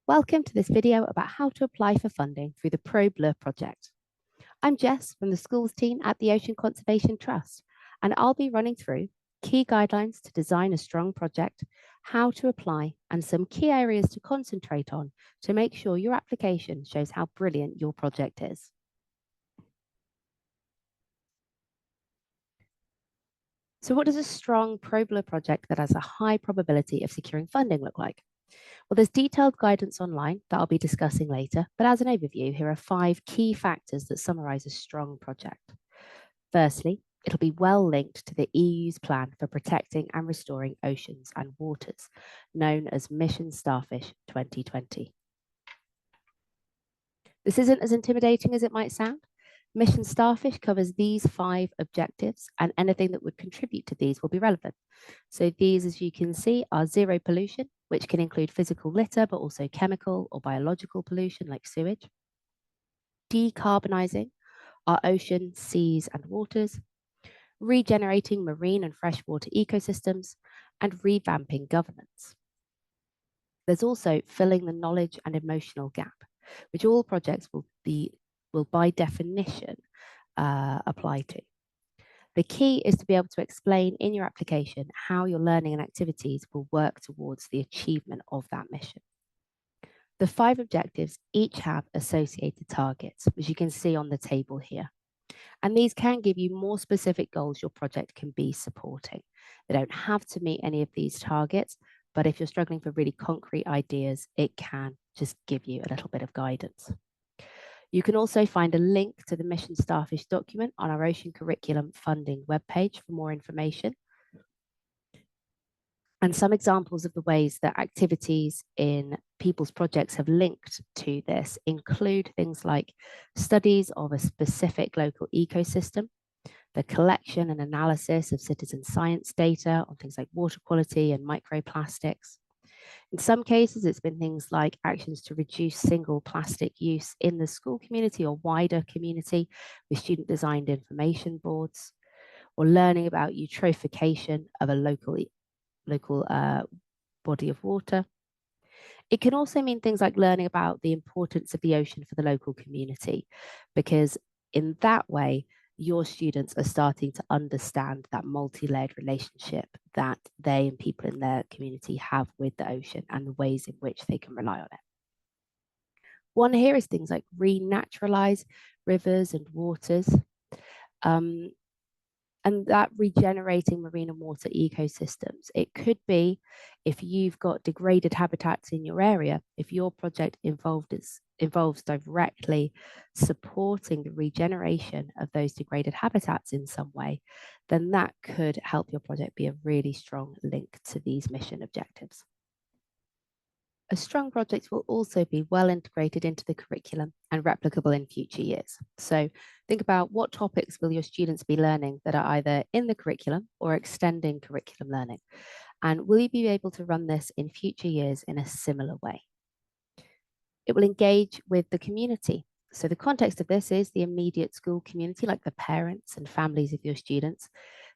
Welcome to this video about how to apply for funding through the ProBleu project. I'm Jess from the schools team at the Ocean Conservation Trust, and I'll be running through key guidelines to design a strong project, how to apply, and some key areas to concentrate on to make sure your application shows how brilliant your project is. So what does a strong ProBleu project that has a high probability of securing funding look like? Well, there's detailed guidance online that I'll be discussing later, but as an overview, here are 5 key factors that summarize a strong project. Firstly, it'll be well linked to the EU's plan for protecting and restoring oceans and waters, known as Mission Starfish 2020. This isn't as intimidating as it might sound. Mission Starfish covers these 5 objectives, and anything that would contribute to these will be relevant. So these, as you can see, are zero pollution, which can include physical litter, but also chemical or biological pollution like sewage. Decarbonizing our oceans, seas, and waters. Regenerating marine and freshwater ecosystems, and revamping governance. There's also filling the knowledge and emotional gap, which all projects will by definition apply to. The key is to be able to explain in your application how your learning and activities will work towards the achievement of that mission. The 5 objectives each have associated targets, which you can see on the table here. And these can give you more specific goals your project can be supporting. They don't have to meet any of these targets, but if you're struggling for really concrete ideas, it can just give you a little bit of guidance. You can also find a link to the Mission Starfish document on our Ocean Curriculum Funding webpage for more information. And some examples of the ways that activities in people's projects have linked to this include things like studies of a specific local ecosystem, the collection and analysis of citizen science data on things like water quality and microplastics. In some cases, it's been things like actions to reduce single plastic use in the school community or wider community with student-designed information boards, or learning about eutrophication of a local body of water. It can also mean things like learning about the importance of the ocean for the local community, because in that way, your students are starting to understand that multi-layered relationship that they and people in their community have with the ocean and the ways in which they can rely on it. One here is things like renaturalize rivers and waters. And that regenerating marine and water ecosystems. It could be if you've got degraded habitats in your area, if your project involves directly supporting the regeneration of those degraded habitats in some way, then that could help your project be a really strong link to these mission objectives. A strong project will also be well integrated into the curriculum and replicable in future years. So think about what topics will your students be learning that are either in the curriculum or extending curriculum learning? And will you be able to run this in future years in a similar way? It will engage with the community. So the context of this is the immediate school community, like the parents and families of your students,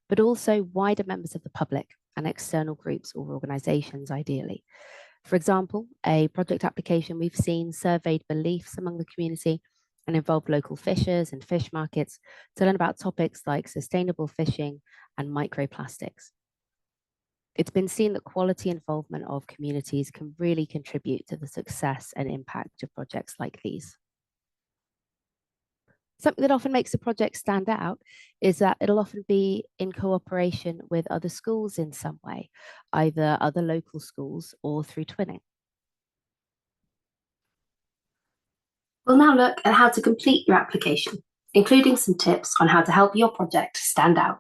but also wider members of the public and external groups or organizations, ideally. For example, a project application we've seen surveyed beliefs among the community and involved local fishers and fish markets to learn about topics like sustainable fishing and microplastics. It's been seen that quality involvement of communities can really contribute to the success and impact of projects like these. Something that often makes a project stand out is that it'll often be in cooperation with other schools in some way, either other local schools or through twinning. We'll now look at how to complete your application, including some tips on how to help your project stand out.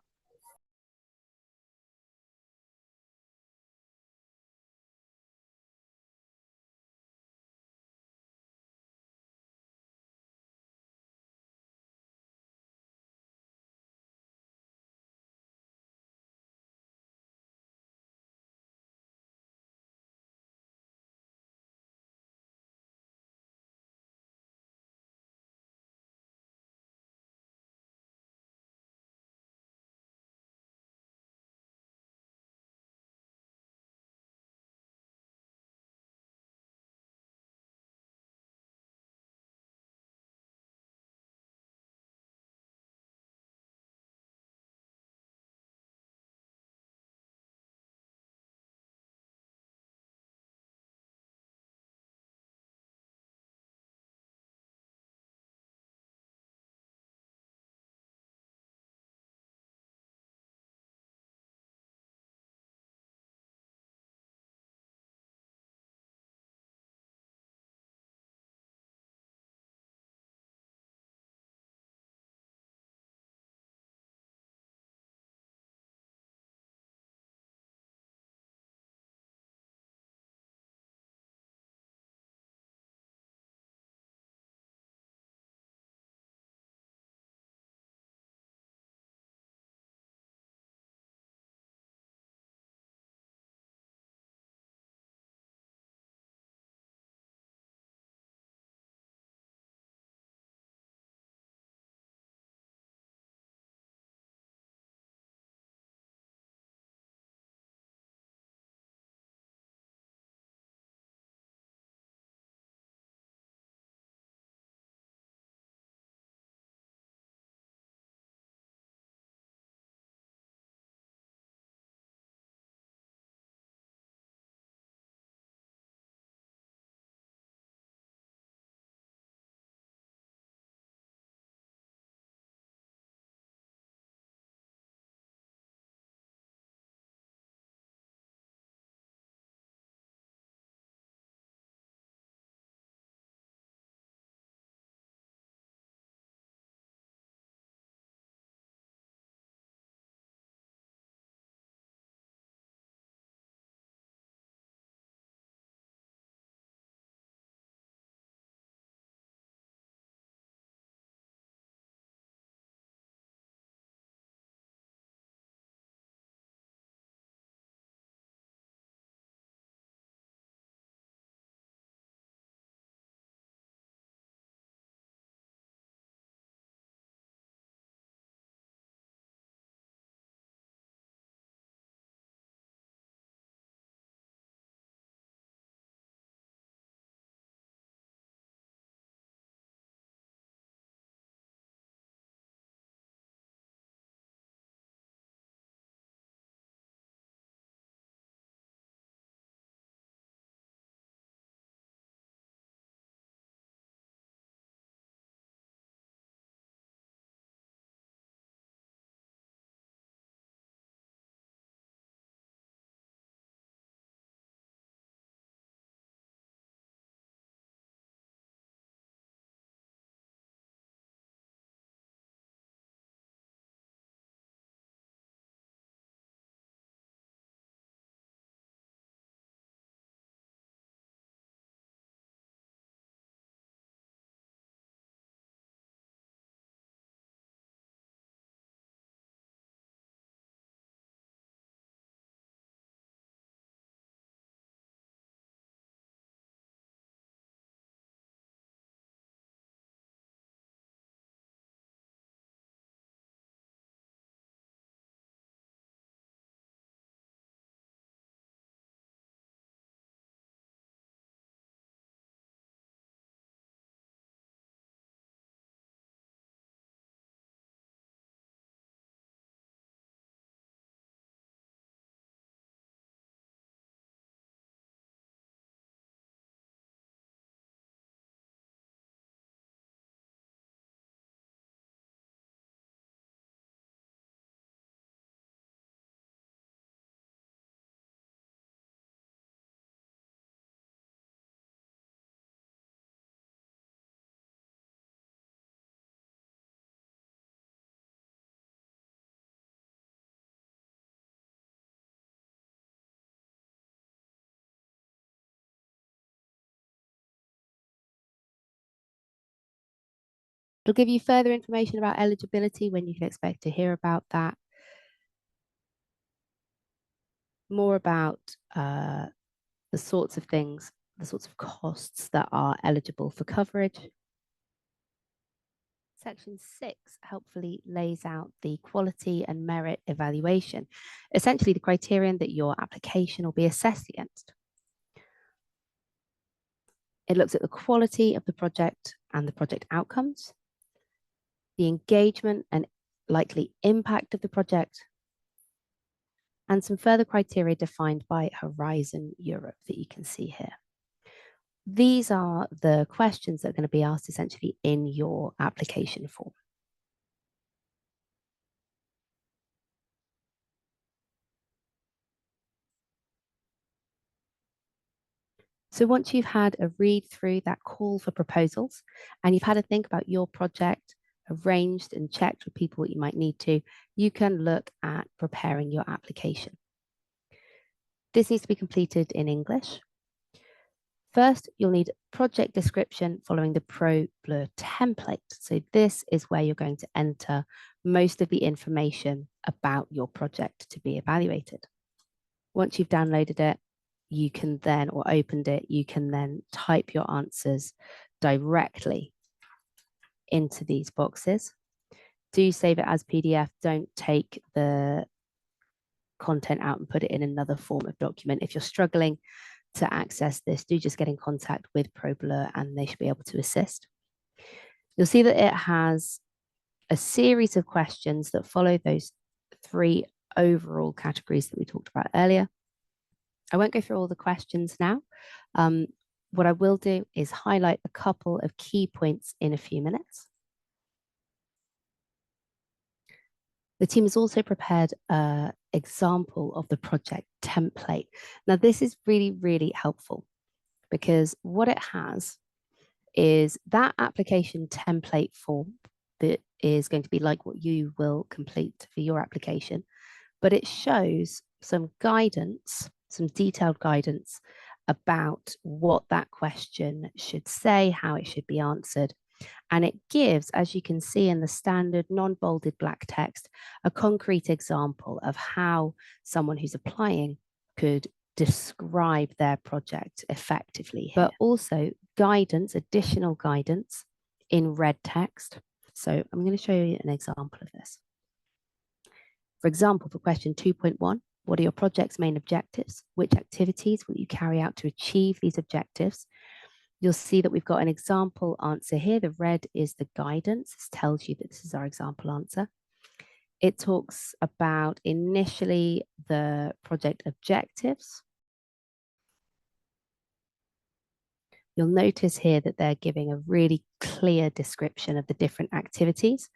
It'll give you further information about eligibility, when you can expect to hear about that, more about the sorts of things, the sorts of costs that are eligible for coverage. Section 6 helpfully lays out the quality and merit evaluation, essentially the criterion that your application will be assessed against. It looks at the quality of the project and the project outcomes, the engagement and likely impact of the project, and some further criteria defined by Horizon Europe that you can see here. These are the questions that are going to be asked essentially in your application form. So once you've had a read through that call for proposals and you've had a think about your project, arranged and checked with people what you might need to, you can look at preparing your application. This needs to be completed in English. First, you'll need project description following the ProBleu template. So this is where you're going to enter most of the information about your project to be evaluated. Once you've downloaded it, you can then, or opened it, you can then type your answers directly into these boxes. Do save it as PDF. Don't take the content out and put it in another form of document. If you're struggling to access this, do just get in contact with ProBleu and they should be able to assist. You'll see that it has a series of questions that follow those 3 overall categories that we talked about earlier. I won't go through all the questions now. What I will do is highlight a couple of key points in a few minutes. The team has also prepared an example of the project template. Now, this is really, really helpful because what it has is that application template form that is going to be like what you will complete for your application, but it shows some guidance, some detailed guidance about what that question should say, how it should be answered. And it gives, as you can see in the standard non-bolded black text, a concrete example of how someone who's applying could describe their project effectively here. But also guidance, additional guidance in red text. So I'm going to show you an example of this. For example, for question 2.1, what are your project's main objectives? Which activities will you carry out to achieve these objectives? You'll see that we've got an example answer here. The red is the guidance. This tells you that this is our example answer. It talks about initially the project objectives. You'll notice here that they're giving a really clear description of the different activities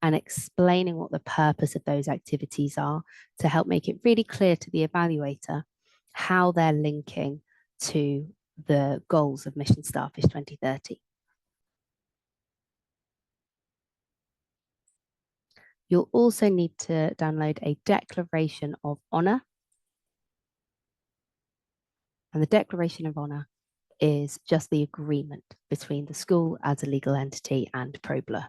and explaining what the purpose of those activities are to help make it really clear to the evaluator how they're linking to the goals of Mission Starfish 2030. You'll also need to download a declaration of honor. And the declaration of honor is just the agreement between the school as a legal entity and ProBleu.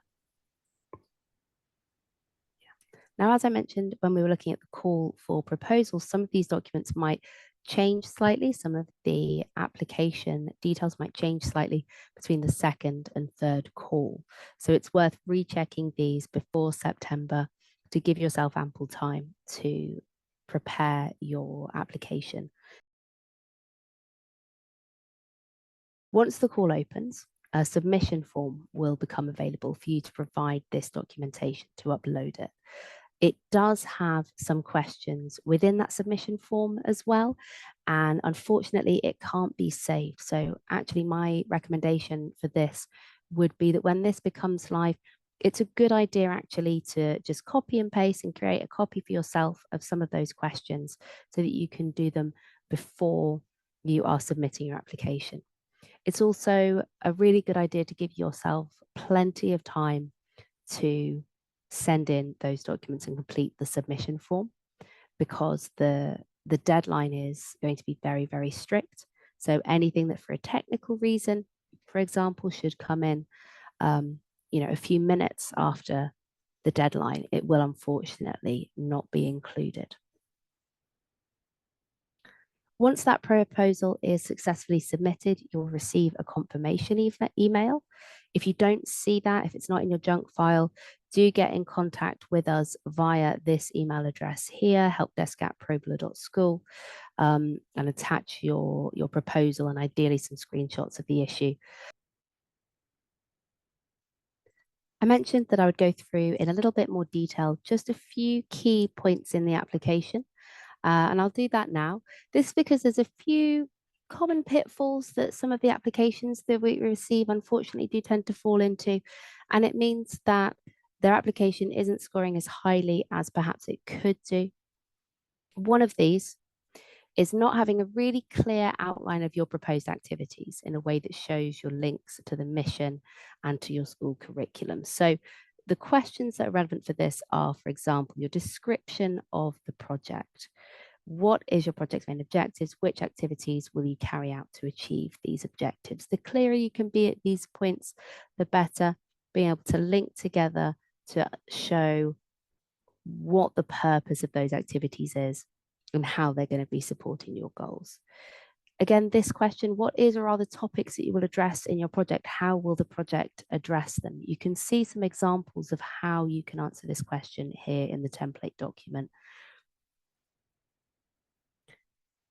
Now, as I mentioned, when we were looking at the call for proposals, some of these documents might change slightly. Some of the application details might change slightly between the second and third call. So it's worth rechecking these before September to give yourself ample time to prepare your application. Once the call opens, a submission form will become available for you to provide this documentation to upload it. It does have some questions within that submission form as well, and unfortunately it can't be saved. So actually my recommendation for this would be that when this becomes live, it's a good idea actually to just copy and paste and create a copy for yourself of some of those questions so that you can do them before you are submitting your application. It's also a really good idea to give yourself plenty of time to send in those documents and complete the submission form, because the deadline is going to be very, very strict. So anything that for a technical reason, for example, should come in, a few minutes after the deadline, it will unfortunately not be included. Once that proposal is successfully submitted, you'll receive a confirmation email. If you don't see that, if it's not in your junk file, do get in contact with us via this email address here, helpdesk@probleu.school, and attach your proposal and ideally some screenshots of the issue. I mentioned that I would go through in a little bit more detail just a few key points in the application, and I'll do that now. This is because there's a few common pitfalls that some of the applications that we receive unfortunately do tend to fall into, and it means that their application isn't scoring as highly as perhaps it could do. One of these is not having a really clear outline of your proposed activities in a way that shows your links to the mission and to your school curriculum. So the questions that are relevant for this are, for example, your description of the project. What is your project's main objectives? Which activities will you carry out to achieve these objectives? The clearer you can be at these points, the better. Being able to link together to show what the purpose of those activities is and how they're going to be supporting your goals. Again, this question, what is or are the topics that you will address in your project? How will the project address them? You can see some examples of how you can answer this question here in the template document.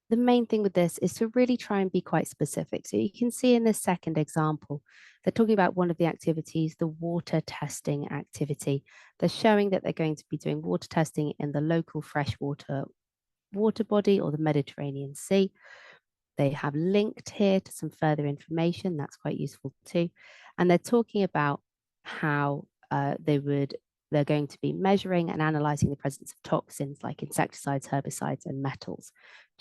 The main thing with this is to really try and be quite specific. So you can see in this second example, they're talking about one of the activities, the water testing activity. They're showing that they're going to be doing water testing in the local freshwater water body or the Mediterranean Sea. They have linked here to some further information. That's quite useful too. And they're talking about how they're going to be measuring and analyzing the presence of toxins like insecticides, herbicides, and metals,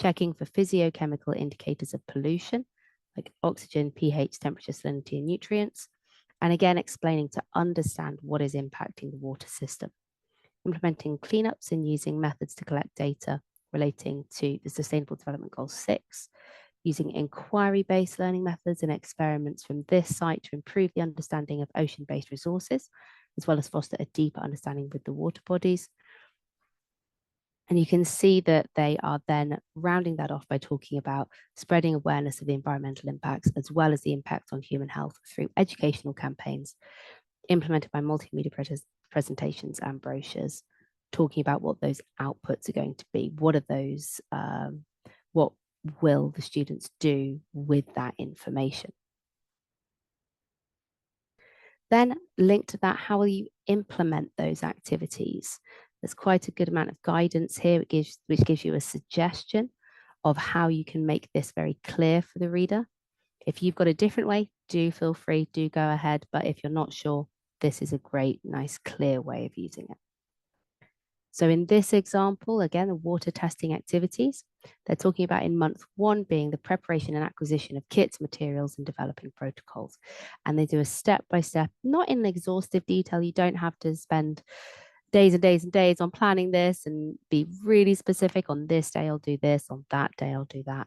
checking for physiochemical indicators of pollution like oxygen, pH, temperature, salinity, and nutrients. And again, explaining to understand what is impacting the water system. Implementing cleanups and using methods to collect data relating to the Sustainable Development Goal 6, using inquiry-based learning methods and experiments from this site to improve the understanding of ocean-based resources, as well as foster a deeper understanding with the water bodies. And you can see that they are then rounding that off by talking about spreading awareness of the environmental impacts, as well as the impact on human health through educational campaigns implemented by multimedia presentations and brochures, talking about what those outputs are going to be. What are those, what will the students do with that information? Then linked to that, how will you implement those activities? There's quite a good amount of guidance here, which gives you a suggestion of how you can make this very clear for the reader. If you've got a different way, do feel free, do go ahead. But if you're not sure, this is a great, nice, clear way of using it. So in this example, again, the water testing activities, they're talking about in month 1 being the preparation and acquisition of kits, materials, and developing protocols. And they do a step-by-step, not in exhaustive detail. You don't have to spend days and days and days on planning this and be really specific. On this day, I'll do this. On that day, I'll do that.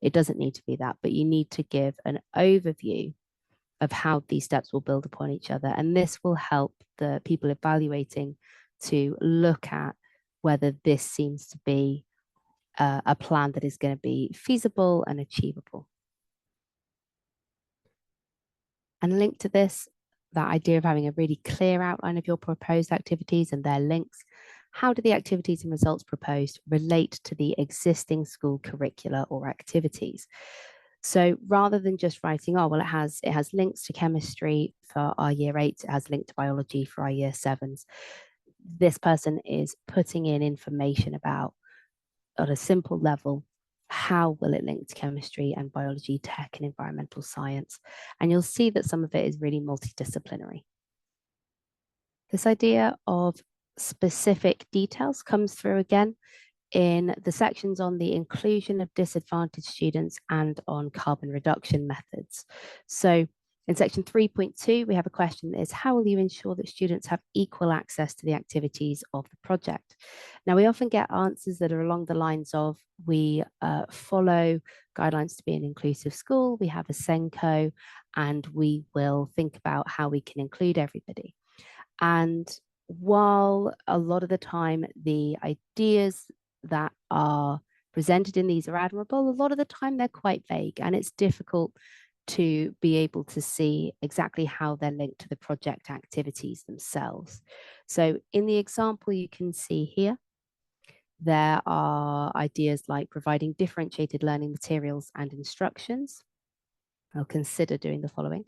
It doesn't need to be that, but you need to give an overview of how these steps will build upon each other. And this will help the people evaluating to look at whether this seems to be a plan that is going to be feasible and achievable. And linked to this, that idea of having a really clear outline of your proposed activities and their links. How do the activities and results proposed relate to the existing school curricula or activities? So rather than just writing, oh, well, it has links to chemistry for our year 8s, it has linked to biology for our year 7s. This person is putting in information about, at a simple level, how will it link to chemistry and biology, tech and environmental science? And you'll see that some of it is really multidisciplinary. This idea of specific details comes through again in the sections on the inclusion of disadvantaged students and on carbon reduction methods. So in section 3.2, we have a question that is, how will you ensure that students have equal access to the activities of the project? Now, we often get answers that are along the lines of, we follow guidelines to be an inclusive school, we have a SENCO, and we will think about how we can include everybody. And while a lot of the time the ideas that are presented in these are admirable, a lot of the time they're quite vague, and it's difficult to be able to see exactly how they're linked to the project activities themselves. So in the example you can see here, there are ideas like providing differentiated learning materials and instructions. I'll consider doing the following: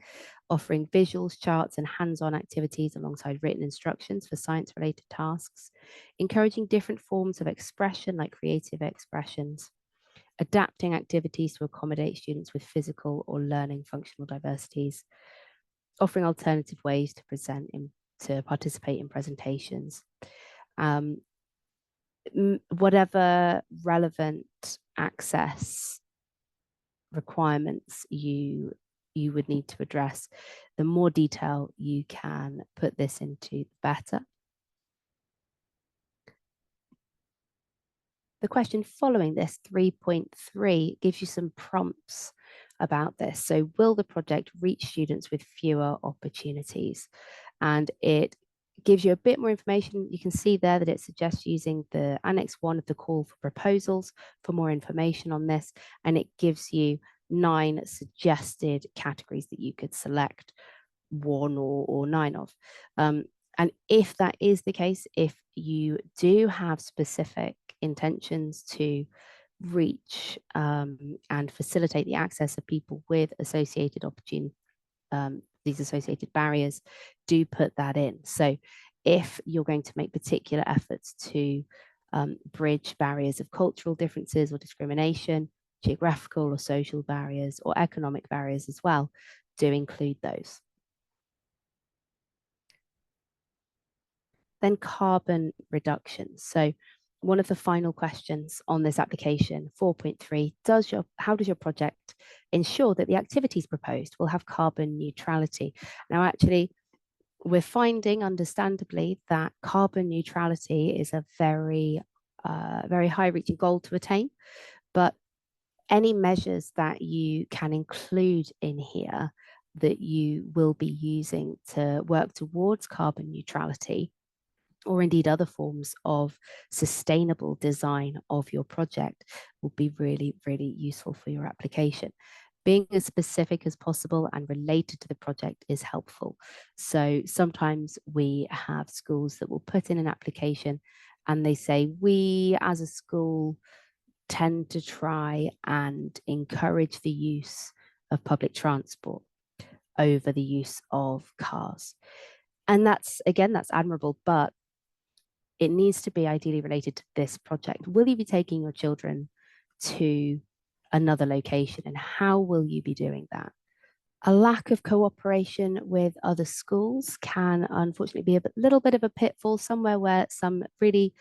offering visuals, charts, and hands-on activities alongside written instructions for science-related tasks, encouraging different forms of expression like creative expressions, adapting activities to accommodate students with physical or learning functional diversities, offering alternative ways to participate in presentations. Whatever relevant access requirements you would need to address, the more detail you can put this into, the better. The question following this, 3.3, gives you some prompts about this. So will the project reach students with fewer opportunities? And it gives you a bit more information. You can see there that it suggests using the Annex 1 of the call for proposals for more information on this. And it gives you 9 suggested categories that you could select 1 or 9 of. And if that is the case, if you do have specific intentions to reach and facilitate the access of people with associated opportunity, these associated barriers, do put that in. So if you're going to make particular efforts to bridge barriers of cultural differences or discrimination, geographical or social barriers, or economic barriers as well, do include those. Then carbon reduction. So one of the final questions on this application, 4.3, how does your project ensure that the activities proposed will have carbon neutrality? Now, actually, we're finding, understandably, that carbon neutrality is a very, very high-reaching goal to attain, but any measures that you can include in here that you will be using to work towards carbon neutrality, or indeed other forms of sustainable design of your project, will be really, really useful for your application. Being as specific as possible and related to the project is helpful. So sometimes we have schools that will put in an application and they say, we as a school tend to try and encourage the use of public transport over the use of cars. And that's, again, that's admirable, but it needs to be ideally related to this project. Will you be taking your children to another location, and how will you be doing that? A lack of cooperation with other schools can unfortunately be a little bit of a pitfall, somewhere where some really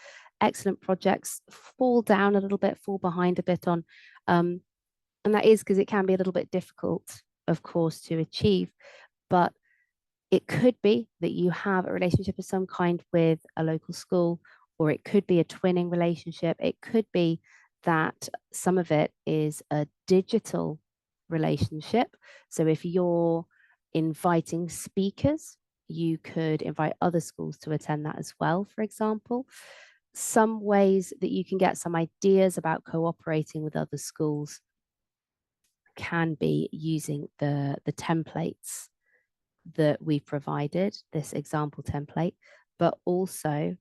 excellent projects fall down a little bit, fall behind a bit on. And that is because it can be a little bit difficult, of course, to achieve. But it could be that you have a relationship of some kind with a local school, or it could be a twinning relationship. It could be that some of it is a digital relationship. So if you're inviting speakers, you could invite other schools to attend that as well, for example. Some ways that you can get some ideas about cooperating with other schools can be using the templates that we provided, this example template, but also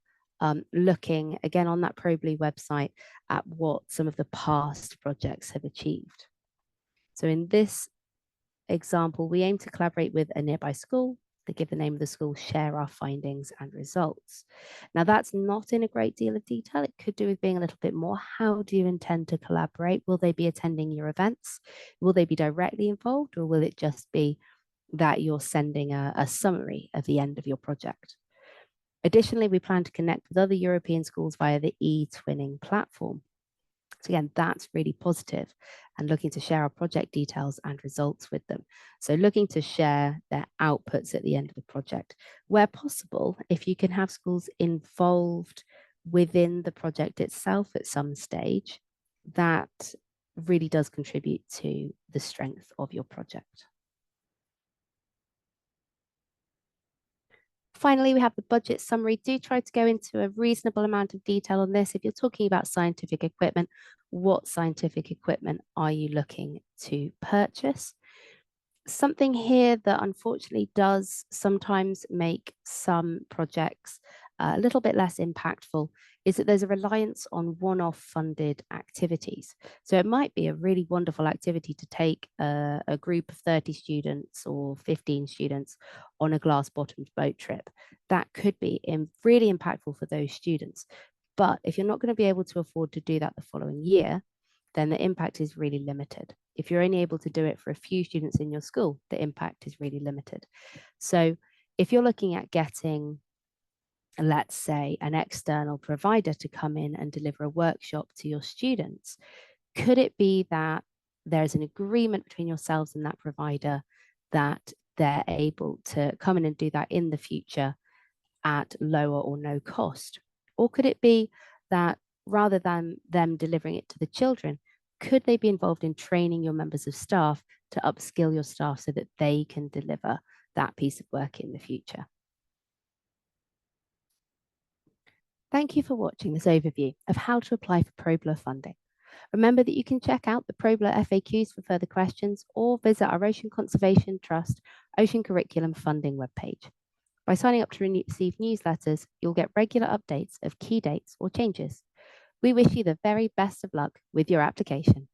looking again on that ProBleu website at what some of the past projects have achieved. So in this example, we aim to collaborate with a nearby school. They give the name of the school, share our findings and results. Now, that's not in a great deal of detail. It could do with being a little bit more. How do you intend to collaborate? Will they be attending your events? Will they be directly involved, or will it just be that you're sending a summary at the end of your project? Additionally, we plan to connect with other European schools via the e-twinning platform. So again, that's really positive, and looking to share our project details and results with them. So looking to share their outputs at the end of the project. Where possible, if you can have schools involved within the project itself at some stage, that really does contribute to the strength of your project. Finally, we have the budget summary. Do try to go into a reasonable amount of detail on this. If you're talking about scientific equipment, what scientific equipment are you looking to purchase? Something here that unfortunately does sometimes make some projects a little bit less impactful is that there's a reliance on one-off funded activities. So it might be a really wonderful activity to take a group of 30 students or 15 students on a glass-bottomed boat trip. That could be really impactful for those students. But if you're not going to be able to afford to do that the following year, then the impact is really limited. If you're only able to do it for a few students in your school, the impact is really limited. So if you're looking at getting, let's say, an external provider to come in and deliver a workshop to your students, could it be that there's an agreement between yourselves and that provider that they're able to come in and do that in the future at lower or no cost? Or could it be that rather than them delivering it to the children, could they be involved in training your members of staff to upskill your staff so that they can deliver that piece of work in the future? Thank you for watching this overview of how to apply for ProBleu funding. Remember that you can check out the ProBleu FAQs for further questions or visit our Ocean Conservation Trust Ocean Curriculum Funding webpage. By signing up to receive newsletters, you'll get regular updates of key dates or changes. We wish you the very best of luck with your application.